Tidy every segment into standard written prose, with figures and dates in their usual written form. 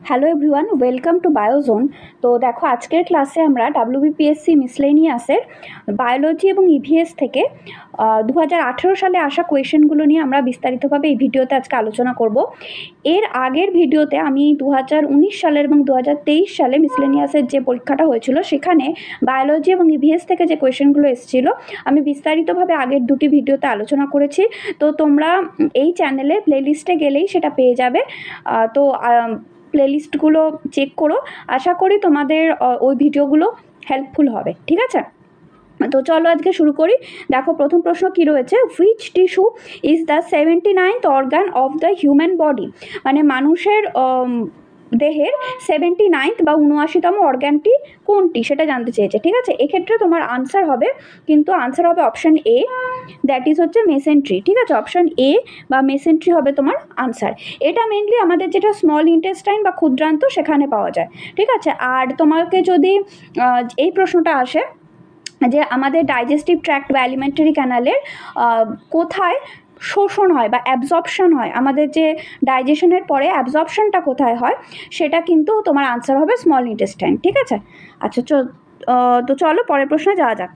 Hello everyone, welcome to Biozone. তো দেখো, আজকের ক্লাসে আমরা WBPSC মিসলেনিয়াসের বায়োলজি এবং ইভিএস থেকে 2018 সালে আসা কোয়েশ্চেনগুলো নিয়ে আমরা বিস্তারিতভাবে এই ভিডিওতে আজকে আলোচনা করব। এর আগের ভিডিওতে আমি 2019 সালের এবং 2023 সালে মিসলেনিয়াসের যে পরীক্ষাটা হয়েছিল সেখানে বায়োলজি এবং ইভিএস থেকে যে কোয়েশ্চেনগুলো এসেছিলো আমি বিস্তারিতভাবে আগের দুটি ভিডিওতে আলোচনা করেছি। তো তোমরা এই চ্যানেলে প্লেলিস্টে গেলেই সেটা পেয়ে যাবে। তো প্লেলিস্টগুলো চেক করো, আশা করি তোমাদের ওই ভিডিওগুলো হেল্পফুল হবে। ঠিক আছে, তো চলো আজকে শুরু করি। দেখো, প্রথম প্রশ্ন কি রয়েছে, which tissue is the 79th organ of the human body? মানে মানুষের দেহের 79th বা 79তম অর্গানটি কোনটি সেটা জানতে চেয়েছে। ঠিক আছে, এক্ষেত্রে তোমার আনসার হবে, কিন্তু আনসার হবে অপশান এ, দ্যাট ইজ হচ্ছে মেসেন্ট্রি। ঠিক আছে, অপশান এ বা মেসেন্ট্রি হবে তোমার আনসার। এটা মেনলি আমাদের যেটা স্মল ইন্টেস্টাইন বা ক্ষুদ্রান্ত সেখানে পাওয়া যায়। ঠিক আছে, আর তোমাকে যদি এই প্রশ্নটা আসে যে আমাদের ডাইজেস্টিভ ট্র্যাক্ট বা অ্যালিমেন্টারি ক্যানালের কোথায় শোষণ হয় বা অ্যাবজর্পশন হয়, আমাদের যে ডাইজেশনের পরে অ্যাবজর্পশনটা কোথায় হয়, সেটা কিন্তু তোমার আনসার হবে স্মল ইন্টেস্টাইন। ঠিক আছে, আচ্ছা তো চলো পরের প্রশ্নে যাওয়া যাক।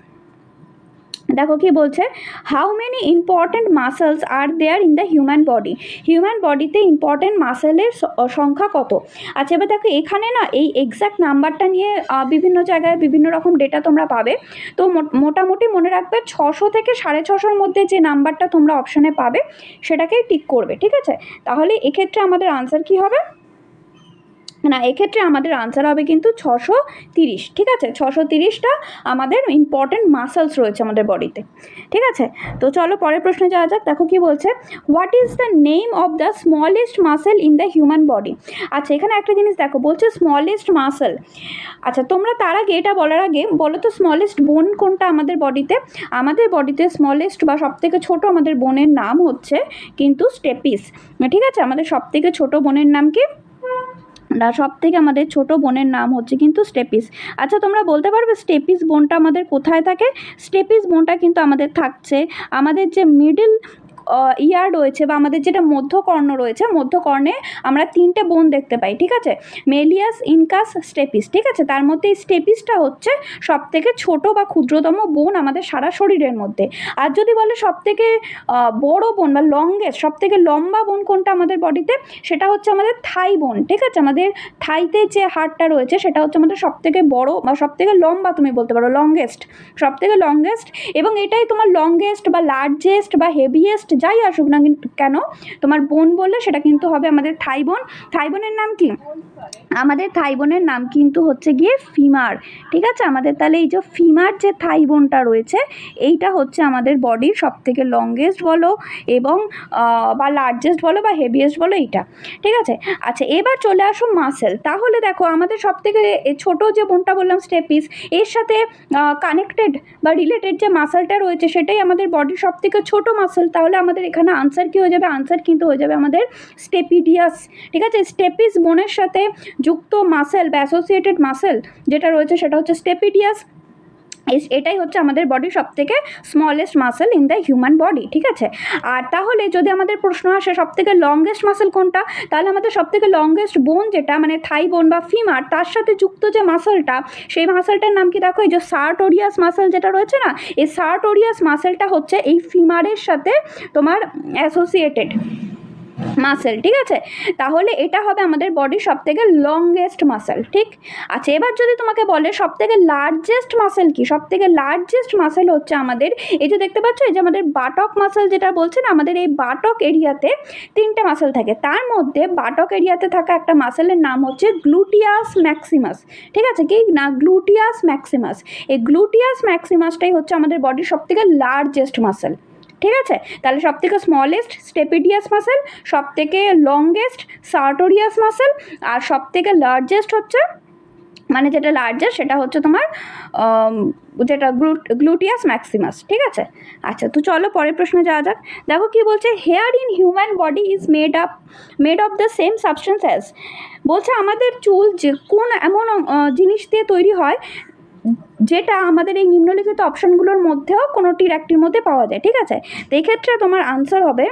দেখো কি বলছে, how many important muscles are there in the human body? Human বডিতে ইম্পর্টেন্ট মাসেলের সংখ্যা কত? আচ্ছা, এবার দেখো এখানে না এই এক্স্যাক্ট নাম্বারটা নিয়ে বিভিন্ন জায়গায় বিভিন্ন রকম ডেটা তোমরা পাবে। তো মোটামুটি মনে রাখবে 600 থেকে 650-র মধ্যে যে নাম্বারটা তোমরা অপশানে পাবে সেটাকেই টিক করবে। ঠিক আছে, তাহলে এক্ষেত্রে আমাদের আনসার কি হবে না, এক্ষেত্রে আমাদের আনসার হবে কিন্তু 630। ঠিক আছে, 630টা আমাদের ইম্পর্টেন্ট মাসেলস রয়েছে আমাদের বডিতে। ঠিক আছে, তো চলো পরের প্রশ্নে যাওয়া যাক। দেখো কি বলছে, what is the name of the smallest muscle in the human body? আচ্ছা, এখানে একটা জিনিস দেখো, বলছে স্মলেস্ট মাসেল। আচ্ছা, তোমরা তার আগে এটা বলার আগে বলো তো স্মলেস্ট বোন কোনটা আমাদের বডিতে? আমাদের বডিতে স্মলেস্ট বা সবথেকে ছোট আমাদের বোনের নাম হচ্ছে কিন্তু স্টেপিস। ঠিক আছে, আমাদের সবথেকে ছোট বোনের নাম কি? সব থেকে আমাদের ছোট বোনের নাম হচ্ছে কিন্তু স্টেপিস। আচ্ছা, তোমরা বলতে পারবে স্টেপিস বোনটা আমাদের কোথায় থাকে? স্টেপিস বোনটা কিন্তু আমাদের থাকছে আমাদের যে মিডল ইয়ার রয়েছে বা আমাদের যেটা মধ্যকর্ণ রয়েছে, মধ্যকর্ণে আমরা 3টে বোন দেখতে পাই। ঠিক আছে, মেলিয়াস, ইনকাস, স্টেপিস। ঠিক আছে, তার মধ্যে এই স্টেপিসটা হচ্ছে সব থেকে ছোট বা ক্ষুদ্রতম বোন আমাদের সারা শরীরের মধ্যে। আর যদি বলে সব থেকে বড় বোন বা লংগেস্ট, সব থেকে লম্বা বোন কোনটা আমাদের বডিতে, সেটা হচ্ছে আমাদের থাই বোন। ঠিক আছে, আমাদের থাইতে যে হাড়টা রয়েছে সেটা হচ্ছে আমাদের সব থেকে বড় বা সব থেকে লম্বা, তুমি বলতে পারো লংগেস্ট, সব থেকে লংগেস্ট। এবং এটাই তোমার লংগেস্ট বা লার্জেস্ট বা হেভিয়েস্ট যাই আসুক না কেন, তোমার বোন বললে সেটা কিন্তু হবে আমাদের থাই বোন। থাই বোনের নাম কি? আমাদের থাই বোনের নাম কিন্তু হচ্ছে গিয়ে ফিমার। ঠিক আছে, আমাদের তাহলে এই যে ফিমার যে থাই বোনটা রয়েছে এইটা হচ্ছে আমাদের বডির সব থেকে লংগেস্ট বলো এবং বা লার্জেস্ট বলো বা হেভিয়েস্ট বলো এইটা। ঠিক আছে, আচ্ছা এবার চলে আসো মাসেল। তাহলে দেখো আমাদের সব থেকে ছোটো যে বোনটা বললাম স্টেপিস, এর সাথে কানেক্টেড বা রিলেটেড যে মাসেলটা রয়েছে সেটাই আমাদের বডির সব থেকে ছোটো মাসেল। তাহলে আমাদের এখানে আনসার কী হয়ে যাবে? আনসার কিন্তু হয়ে যাবে আমাদের স্টেপিডিয়াস। ঠিক আছে, স্টেপিস বোনের সাথে যুক্ত মাসেল বা অ্যাসোসিয়েটেড মাসেল যেটা রয়েছে সেটা হচ্ছে স্টেপিডিয়াস। এটাই হচ্ছে আমাদের বডির সব থেকে smallest muscle in the human body. ঠিক আছে, আর তাহলে যদি আমাদের প্রশ্ন আসে সব থেকে লংগেস্ট মাসেল কোনটা, তাহলে আমাদের সব থেকে লংগেস্ট বোন যেটা মানে থাই বোন বা ফিমার, তার সাথে যুক্ত যে মাসেলটা, সেই মাসেলটার নাম কি? দেখো এই যে সার্টোরিয়াস মাসেল যেটা রয়েছে না, এই সার্টোরিয়াস মাসেলটা হচ্ছে এই ফিমারের সাথে তোমার অ্যাসোসিয়েটেড মাসেল। ঠিক আছে, তাহলে এটা হবে আমাদের বডির সব থেকে লংগেস্ট মাসেল। ঠিক, আচ্ছা এবার যদি তোমাকে বলে সব থেকে লার্জেস্ট মাসেল কি? সব থেকে লার্জেস্ট মাসেল হচ্ছে আমাদের এই যে দেখতে পাচ্ছ, এই যে আমাদের বাটক মাসেল যেটা বলছে না, আমাদের এই বাটক এরিয়াতে 3টে মাসেল থাকে, তার মধ্যে বাটক এরিয়াতে থাকা একটা মাসেলের নাম হচ্ছে গ্লুটিয়াস ম্যাক্সিমাস। ঠিক আছে, কি না? Gluteus Maximus. এই গ্লুটিয়াস ম্যাক্সিমাসটাই হচ্ছে আমাদের বডির সব থেকে লার্জেস্ট মাসেল। ঠিক আছে, তাহলে সব থেকে স্মলেস্ট স্টেপিডিয়াস মাসেল, সব থেকে লংগেস্ট সার্টোরিয়াস মাসেল, আর সব থেকে লার্জেস্ট হচ্ছে মানে যেটা লার্জেস্ট সেটা হচ্ছে তোমার যেটা গ্লুটিয়াস ম্যাক্সিমাস। ঠিক আছে, আচ্ছা তো চলো পরের প্রশ্নে যাওয়া যাক। দেখো কি বলছে, here in human body is made of the same substance as. বলছে আমাদের চুল যে কোন এমন জিনিস দিয়ে তৈরি হয় যেটা আমাদের এই নিম্নলিখিত অপশানগুলোর মধ্যেও কোনোটির একটির মধ্যে পাওয়া যায়। ঠিক আছে, তো এক্ষেত্রে তোমার আনসার হবে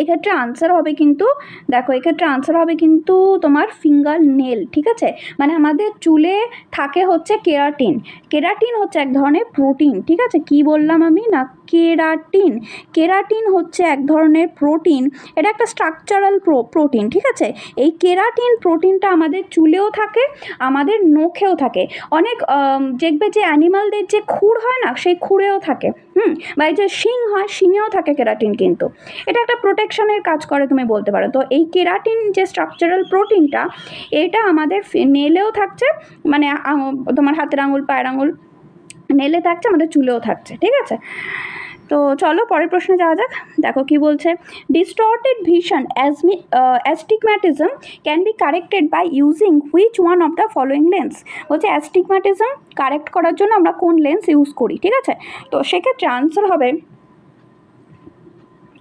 এক্ষেত্রে আনসার হবে কিন্তু দেখো, এক্ষেত্রে আনসার হবে কিন্তু তোমার ফিঙ্গার নেল, ঠিক আছে। মানে আমাদের চুলে থাকে হচ্ছে কেরাটিন। কেরাটিন হচ্ছে এক ধরনের প্রোটিন, ঠিক আছে। কি বললাম আমি না, কেরাটিন। কেরাটিন হচ্ছে এক ধরনের প্রোটিন, এটা একটা স্ট্রাকচারাল প্রোটিন, ঠিক আছে। এই কেরাটিন প্রোটিনটা আমাদের চুলেও থাকে, আমাদের নখেও থাকে। অনেক দেখবে যে অ্যানিমালদের যে খুর হয় না, সেই খুরেও থাকে, বা এই যে শিং হয়, শিঙেও থাকে কেরাটিন। কিন্তু এটা একটা প্রোটেকশনের কাজ করে তুমি বলতে পারো। তো এই কেরাটিন যে স্ট্রাকচারাল প্রোটিনটা, এটা আমাদের নেলেও থাকছে, মানে তোমার হাতের আঙুল, পায়ের আঙুল, নেলে থাকছে, আমাদের চুলেও থাকছে, ঠিক আছে। তো চলো পরের প্রশ্নে যাওয়া যাক। দেখো কি বলছে, distorted vision astigmatism can be corrected by using which one of the following lens. বলছে অ্যাস্টিগম্যাটিজম কারেক্ট করার জন্য আমরা কোন লেন্স ইউজ করি, ঠিক আছে। তো সেক্ষেত্রে আনসার হবে,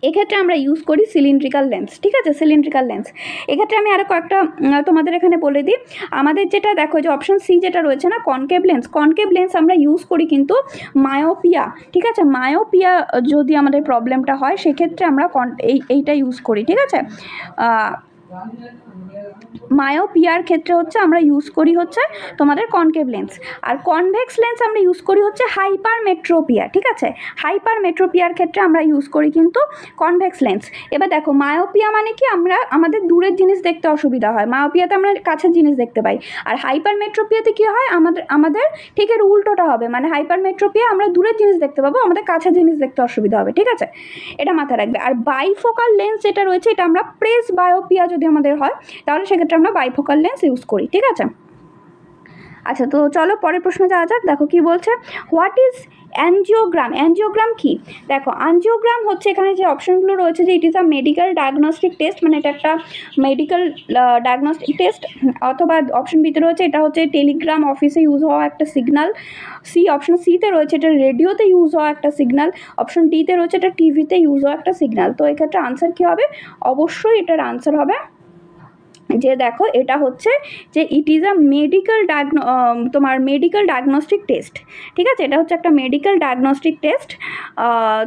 এক্ষেত্রে আমরা ইউজ করি সিলিন্ড্রিক্যাল লেন্স, ঠিক আছে, সিলিন্ড্রিক্যাল লেন্স। এক্ষেত্রে আমি আরও কয়েকটা তোমাদের এখানে বলে দিই। আমাদের যেটা দেখো, যে অপশন সি যেটা রয়েছে না, কনকেভ লেন্স, কনকেভ লেন্স আমরা ইউজ করি কিন্তু মায়োপিয়া, ঠিক আছে। মায়োপিয়া যদি আমাদের প্রবলেমটা হয়, সেক্ষেত্রে আমরা এইটা ইউজ করি, ঠিক আছে। মায়োপিয়ার ক্ষেত্রে হচ্ছে আমরা ইউজ করি হচ্ছে তোমাদের কনকেভ লেন্স। আর কনভেক্স লেন্স আমরা ইউজ করি হচ্ছে হাইপারমেট্রোপিয়া, ঠিক আছে। হাইপারমেট্রোপিয়ার ক্ষেত্রে আমরা ইউজ করি কিন্তু কনভেক্স লেন্স। এবার দেখো, মায়োপিয়া মানে কি, আমরা আমাদের দূরের জিনিস দেখতে অসুবিধা হয়, মায়োপিয়াতে আমরা কাছের জিনিস দেখতে পাই। আর হাইপারমেট্রোপিয়াতে কি হয়, আমাদের ঠিক এর উল্টোটা হবে, মানে হাইপারমেট্রোপিয়া আমরা দূরের জিনিস দেখতে পাবো, আমাদের কাছের জিনিস দেখতে অসুবিধা হবে, ঠিক আছে। এটা মাথায় রাখবে। আর বাইফোকাল লেন্স যেটা রয়েছে, এটা আমরা প্রেস বায়োপিয়া যদি আমাদের হয়, তাহলে সেক্ষেত্রে আমরা বাইফোকাল লেন্স ইউজ করি, ঠিক আছে। আচ্ছা, তো চলো পরের প্রশ্ন যাওয়া যাক। দেখো কি বলছে, হোয়াট ইজ অ্যাঞ্জিওগ্রাম। অ্যাঞ্জিওগ্রাম কি, দেখো অ্যাঞ্জিওগ্রাম হচ্ছে, এখানে যে অপশনগুলো রয়েছে, যে it is a medical diagnostic test, মানে এটা একটা মেডিকেল ডায়াগনস্টিক টেস্ট। অথবা অপশন বিতে রয়েছে, এটা হচ্ছে টেলিগ্রাম অফিসে ইউজ হওয়া একটা সিগন্যাল। অপশন সিতে রয়েছে, এটা রেডিওতে ইউজ হওয়া একটা সিগন্যাল। অপশন ডিতে রয়েছে, এটা টিভিতে ইউজ হওয়া একটা সিগন্যাল। তো এক্ষেত্রে আনসার কী হবে, অবশ্যই এটার আনসার হবে যে দেখো, এটা হচ্ছে যে ইট ইজ আ মেডিকেল তোমার মেডিকেল ডায়াগনস্টিক টেস্ট, ঠিক আছে। এটা হচ্ছে একটা মেডিকেল ডায়াগনস্টিক টেস্ট।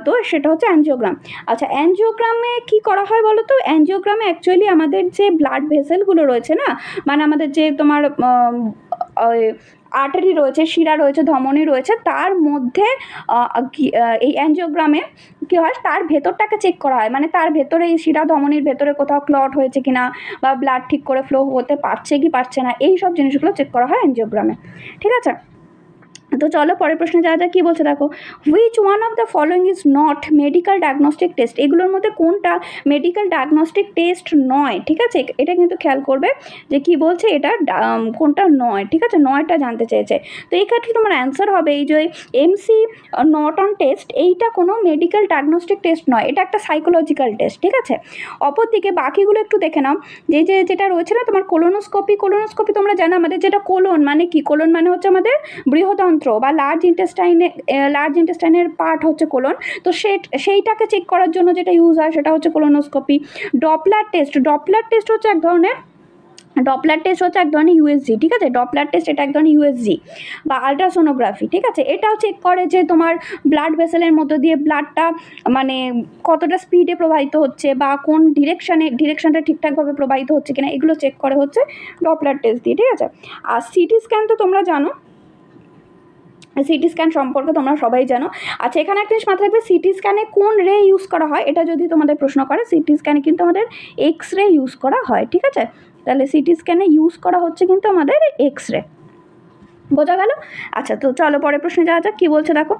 তো সেটা হচ্ছে অ্যাঞ্জিওগ্রাম। আচ্ছা, অ্যাঞ্জিওগ্রামে কি করা হয় বলো তো। অ্যাঞ্জিওগ্রামে অ্যাকচুয়ালি আমাদের যে ব্লাড ভেসেলগুলো রয়েছে না, মানে আমাদের যে তোমার আর্টারি রয়েছে, শিরা রয়েছে, ধমনী রয়েছে, তার মধ্যে এই অ্যাঞ্জিওগ্রামে কী হয়, তার ভেতরটাকে চেক করা হয়। মানে তার ভেতরে, এই শিরা ধমনীর ভেতরে কোথাও ক্লট হয়েছে কিনা, বা ব্লাড ঠিক করে ফ্লো হতে পারছে কি পারছে না, এই সব জিনিসগুলো চেক করা হয় অ্যাঞ্জিওগ্রামে, ঠিক আছে। তো চলো পরের প্রশ্নে যাওয়া যাক। কী বলছে দেখো, which one of the following is not medical diagnostic test. এগুলোর মধ্যে কোনটা মেডিকেল ডায়াগনস্টিক টেস্ট নয়, ঠিক আছে। এটা কিন্তু খেয়াল করবে যে কি বলছে, এটা কোনটা নয়, ঠিক আছে, নয়টা জানতে চেয়েছে। তো এই ক্ষেত্রে তোমার অ্যান্সার হবে এই যে এমসি নর্টন টেস্ট, এইটা কোনো মেডিকেল ডায়াগনস্টিক টেস্ট নয়, এটা একটা সাইকোলজিক্যাল টেস্ট, ঠিক আছে। অপরদিকে বাকিগুলো একটু দেখে নাও, যেটা রয়েছে না তোমার কোলোনোস্কোপি। কোলোনোস্কোপি তোমরা জানো, আমাদের যেটা কোলন মানে কি, কোলন মানে হচ্ছে আমাদের বৃহদন্ত্র বা লার্জ ইন্টেস্টাইনের পার্ট হচ্ছে কোলন। তো সেইটাকে চেক করার জন্য যেটা ইউজ হয়, সেটা হচ্ছে কোলোনোস্কোপি। ডপলার টেস্ট হচ্ছে এক ধরনের ইউএসজি, ঠিক আছে। ডপলার টেস্ট এটা এক ধরনের ইউএসজি বা আলট্রাসোনোগ্রাফি, ঠিক আছে। এটাও চেক করে যে তোমার ব্লাড ভেসেলের মধ্য দিয়ে ব্লাডটা মানে কতটা স্পিডে প্রবাহিত হচ্ছে, বা কোন ডিরেকশনটা ঠিকঠাকভাবে প্রবাহিত হচ্ছে কিনা, এগুলো চেক করে হচ্ছে ডপলার টেস্ট দিয়ে, ঠিক আছে। আর সিটি স্ক্যান তো তোমরা জানো, সিটি স্ক্যান সম্পর্কে তোমরা সবাই জানো। আচ্ছা, এখানে একটা জিনিস মাথায় রাখবে, সিটি স্ক্যানে কোন রে ইউজ করা হয়, এটা যদি তোমাদের প্রশ্ন করে, সিটি স্ক্যানে কিন্তু আমাদের এক্স রে ইউজ করা হয়, ঠিক আছে। তাহলে সিটি স্ক্যানে ইউজ করা হচ্ছে কিন্তু আমাদের এক্স রে, বোঝা গেল। আচ্ছা, তো চলো পরের প্রশ্নে যাওয়া যাক। কী বলছে দেখো,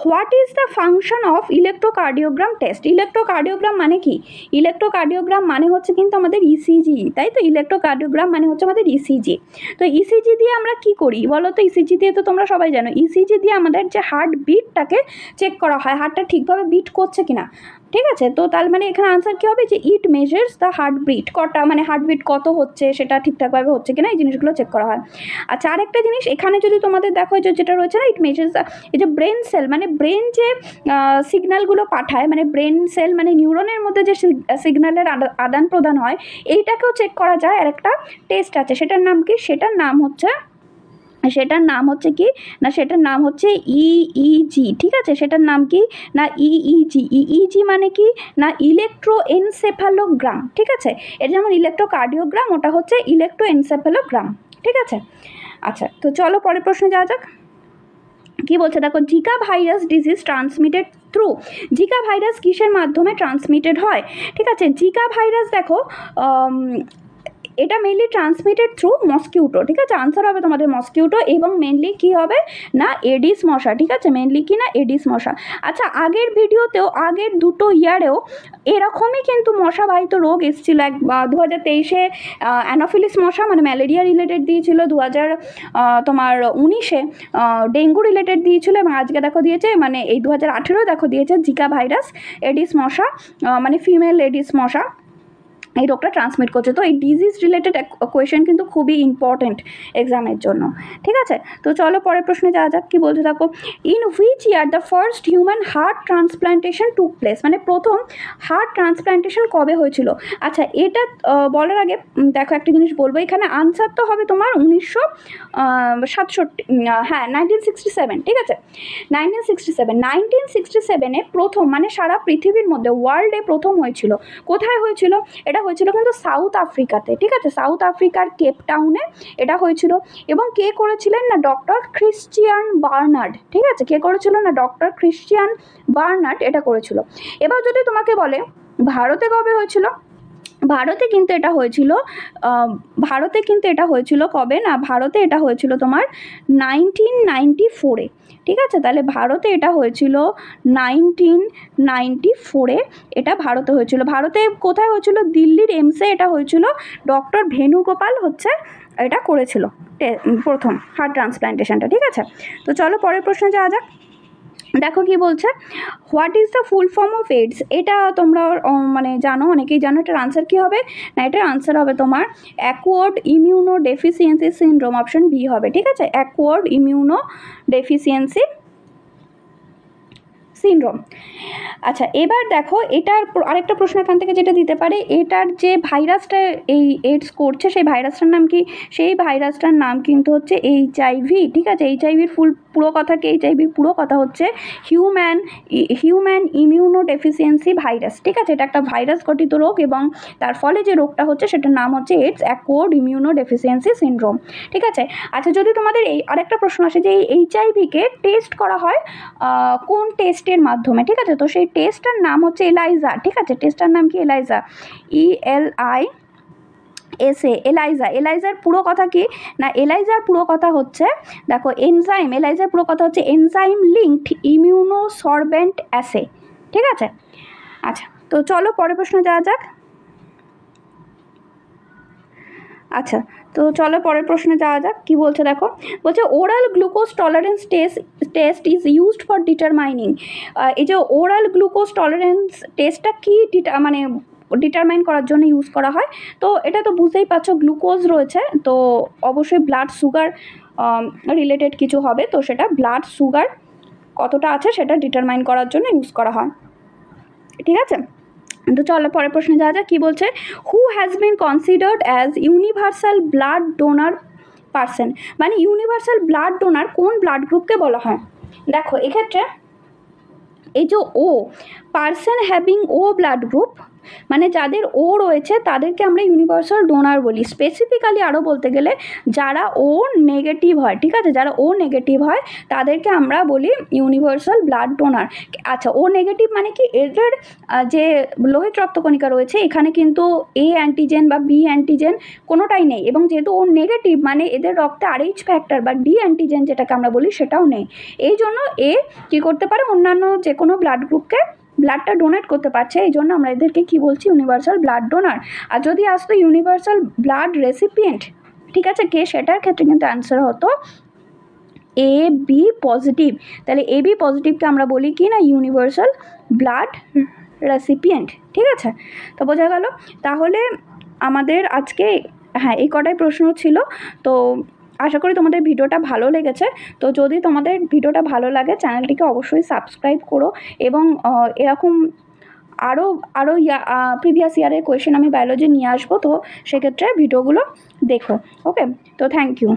what is the function of electrocardiogram test. Electrocardiogram মানে কি, ইলেকট্রোকার্ডিওগ্রাম মানে হচ্ছে কিন্তু আমাদের ইসিজি, তাই তো। ইলেকট্রোকার্ডিওগ্রাম মানে হচ্ছে আমাদের ইসিজি। তো ইসিজি দিয়ে আমরা কি করি বলো তো, ইসিজি দিয়ে তো তোমরা সবাই জানো, ইসিজি দিয়ে আমাদের যে হার্ট বিটটাকে চেক করা হয়, হার্টটা ঠিকভাবে বিট করছে কিনা, ঠিক আছে। তো তার মানে এখানে আনসার কী হবে, যে ইট মেজার্স দ্য হার্ট বিট, মানে হার্টবিট কত হচ্ছে, সেটা ঠিকঠাকভাবে হচ্ছে কিনা, এই জিনিসগুলো চেক করা হয়। আচ্ছা, আরেকটা জিনিস এখানে যদি তোমাদের দেখো, যেটা রয়েছে না, ইট মেজার্স এই যে ব্রেন সেল, মানে ব্রেন যে সিগন্যালগুলো পাঠায়, মানে ব্রেন সেল মানে নিউরনের মধ্যে যে সিগন্যালের আদান প্রদান হয়, এইটাকেও চেক করা যায়। আর একটা টেস্ট আছে, সেটার নাম কি, সেটার নাম হচ্ছে সেটার নাম হচ্ছে কি না, সেটার নাম হচ্ছে ইইজি। ঠিক আছে, সেটার নাম কি না ইইজি। ইইজি মানে কি না ইলেকট্রোএনসেফালোগ্রাম। ঠিক আছে, এটা যেমন ইলেকট্রোকার্ডিওগ্রাম, ওটা হচ্ছে ইলেকট্রোএনসেফালোগ্রাম। ঠিক আছে, আচ্ছা তো চলো পরের প্রশ্নে যাওয়া যাক। কি বলছে দেখো, Zika virus disease transmitted through. Zika virus কিসের মাধ্যমে ট্রান্সমিটেড হয়? ঠিক আছে, জিকা ভাইরাস দেখো এটা মেনলি ট্রান্সমিটেড থ্রু মস্কিউটো। ঠিক আছে, আনসার হবে তোমাদের মস্কিউটো, এবং মেনলি কি হবে না এডিস মশা। ঠিক আছে, মেনলি কি না এডিস মশা। আচ্ছা, আগের ভিডিওতেও আগের দুটো ইয়ারেও এরকমই কিন্তু মশাবাহিত রোগ এসেছিল। 2023-এ অ্যানোফিলিস মশা মানে ম্যালেরিয়া রিলেটেড দিয়েছিল, 2019-এ ডেঙ্গু রিলেটেড দিয়েছিল, এবং আজকে দেখো দিয়েছে মানে এই 2018-এও দেখো দিয়েছে জিকা ভাইরাস এডিস মশা, মানে ফিমেল এডিস মশা এই রোগটা ট্রান্সমিট করছে। তো এই ডিজিজ রিলেটেড কোয়েশ্চেন কিন্তু খুবই ইম্পর্টেন্ট এক্সামের জন্য। ঠিক আছে, তো চলো পরের প্রশ্নে যাওয়া যাক। কি বলতে থাকো, in which year the first human heart transplantation took place? মানে প্রথম হার্ট ট্রান্সপ্লান্টেশন কবে হয়েছিল? আচ্ছা, এটা বলার আগে দেখো একটা জিনিস বলবো, এখানে আনসার তো হবে তোমার 1967, হ্যাঁ 1967। ঠিক আছে, 1967-এ প্রথম মানে সারা পৃথিবীর মধ্যে ওয়ার্ল্ডে প্রথম হয়েছিল। কোথায় হয়েছিল? এটা হয়েছিল কিন্তু সাউথ আফ্রিকাতে। ঠিক আছে, সাউথ আফ্রিকার কেপ টাউনে এটা হয়েছিল। এবং কে করেছিলেন না ডক্টর ক্রিশ্চিয়ান বার্নার্ড। ঠিক আছে, কে করেছিল না ডক্টর ক্রিশ্চিয়ান বার্নার্ড এটা করেছিল। এবার যদি তোমাকে বলে ভারতে কবে হয়েছিল, ভারতে কিন্তু এটা হয়েছিল কবে না, ভারতে এটা হয়েছিল তোমার 1994-এ। ঠিক আছে, তাহলে ভারতে এটা হয়েছিল 1994-এ, এটা ভারতে হয়েছিল। ভারতে কোথায় হয়েছিল? দিল্লির এমসে এটা হয়েছিল। ডক্টর ভেনুগোপাল হচ্ছে এটা করেছিল প্রথম হার্ট ট্রান্সপ্লান্টেশনটা। ঠিক আছে, তো চলো পরের প্রশ্নে যাওয়া যাক। দেখো কি বলছে, what is the full form of AIDS? এটা তোমরা মানে জানো, অনেকেই জানো। এটার আনসার কী হবে না, এটার আনসার হবে তোমার acquired immunodeficiency syndrome, option B হবে। ঠিক আছে, অ্যাকোয়ার্ড ইমিউনো ডেফিসিয়েন্সি সিনড্রোম। আচ্ছা, এবার দেখো এটার আরেকটা প্রশ্ন এখান থেকে যেটা দিতে পারে, এটার যে ভাইরাসটা এই এইডস করছে সেই ভাইরাসটার নাম কি? সেই ভাইরাসটার নাম কিন্তু হচ্ছে HIV। ঠিক আছে, এইচআইভির পুরো কথা কি? এইচআইভির পুরো কথা হচ্ছে হিউম্যান ইমিউনো ডেফিসিয়েন্সি ভাইরাস। ঠিক আছে, এটা একটা ভাইরাস গঠিত রোগ, এবং তার ফলে যে রোগটা হচ্ছে সেটার নাম হচ্ছে AIDS, acquired immunodeficiency syndrome. ঠিক আছে, আচ্ছা যদি তোমাদের এই আরেকটা প্রশ্ন আসে যে এই এইচআইভিকে টেস্ট করা হয় কোন টেস্টের মাধ্যমে? ঠিক আছে, তো সেই টেস্টটার নাম হচ্ছে এলাইজা। ঠিক আছে, টেস্টটার নাম কি? ELISA, ELISA, ELISA. এলাইজার পুরো কথা কি না, এলাইজার পুরো কথা হচ্ছে দেখো এনজাইম, এলাইজার পুরো কথা হচ্ছে এনজাইম লিঙ্কড ইমিউনোসরবেন্ট অ্যাসে। ঠিক আছে, আচ্ছা তো চলো পরের প্রশ্নে যাওয়া যাক। আচ্ছা, তো চলো পরের প্রশ্নে যাওয়া যাক। কি বলছে দেখো, বলছে oral glucose tolerance test is used for determining. এই যে ওরাল গ্লুকোজ টলারেন্স টেস্টটা কি মানে ডিটারমাইন করার জন্য ইউজ করা হয়? তো এটা তো বুঝতেই পারছো, গ্লুকোজ রয়েছে, তো অবশ্যই ব্লাড সুগার রিলেটেড কিছু হবে, তো সেটা ব্লাড সুগার কতটা আছে সেটা ডিটারমাইন করার জন্য ইউজ করা হয়। ঠিক আছে, তো চলো পরের প্রশ্নে যাওয়া যাক। কি বলছে, who has been considered as universal blood donor person? মানে ইউনিভার্সাল ব্লাড ডোনার কোন ব্লাড গ্রুপকে বলা হয়? দেখো এক্ষেত্রে এই যে O person having O blood group, মানে যাদের ও রয়েছে তাদেরকে আমরা ইউনিভার্সাল ডোনার বলি। স্পেসিফিক্যালি আরও বলতে গেলে যারা ও নেগেটিভ হয়, ঠিক আছে, যারা ও নেগেটিভ হয় তাদেরকে আমরা বলি ইউনিভার্সাল ব্লাড ডোনার। আচ্ছা, ও নেগেটিভ মানে কি? এদের যে লোহিত রক্তকণিকা রয়েছে এখানে কিন্তু এ অ্যান্টিজেন বা বি অ্যান্টিজেন কোনোটাই নেই, এবং যেহেতু ও নেগেটিভ মানে এদের রক্তে RH ফ্যাক্টর বা ডি অ্যান্টিজেন যেটাকে আমরা বলি সেটাও নেই। এই জন্য এ কী করতে পারে, অন্যান্য যে কোনো ব্লাড গ্রুপকে ব্লাডটা ডোনেট করতে পারছে, এই জন্য আমরা এদেরকে কী বলছি, ইউনিভার্সাল ব্লাড ডোনার। আর যদি আসতো ইউনিভার্সাল ব্লাড রেসিপিয়েন্ট, ঠিক আছে, কে, সেটার ক্ষেত্রে কিন্তু অ্যান্সার হতো AB পজিটিভ। তাহলে AB পজিটিভকে আমরা বলি কি না ইউনিভার্সাল ব্লাড রেসিপিয়েন্ট। ঠিক আছে, তো বোঝা গেল। তাহলে আমাদের আজকে হ্যাঁ এই কটাই প্রশ্ন ছিল। তো আশা করি তোমাদের ভিডিওটা ভালো লেগেছে। তো যদি তোমাদের ভিডিওটা ভালো লাগে চ্যানেলটিকে অবশ্যই সাবস্ক্রাইব করো, এবং এরকম আরও প্রিভিয়াস ইয়ারের কোয়েশ্চেন আমি বায়োলজি নিয়ে আসবো, তো সেক্ষেত্রে ভিডিওগুলো দেখো। ওকে, তো থ্যাংক ইউ।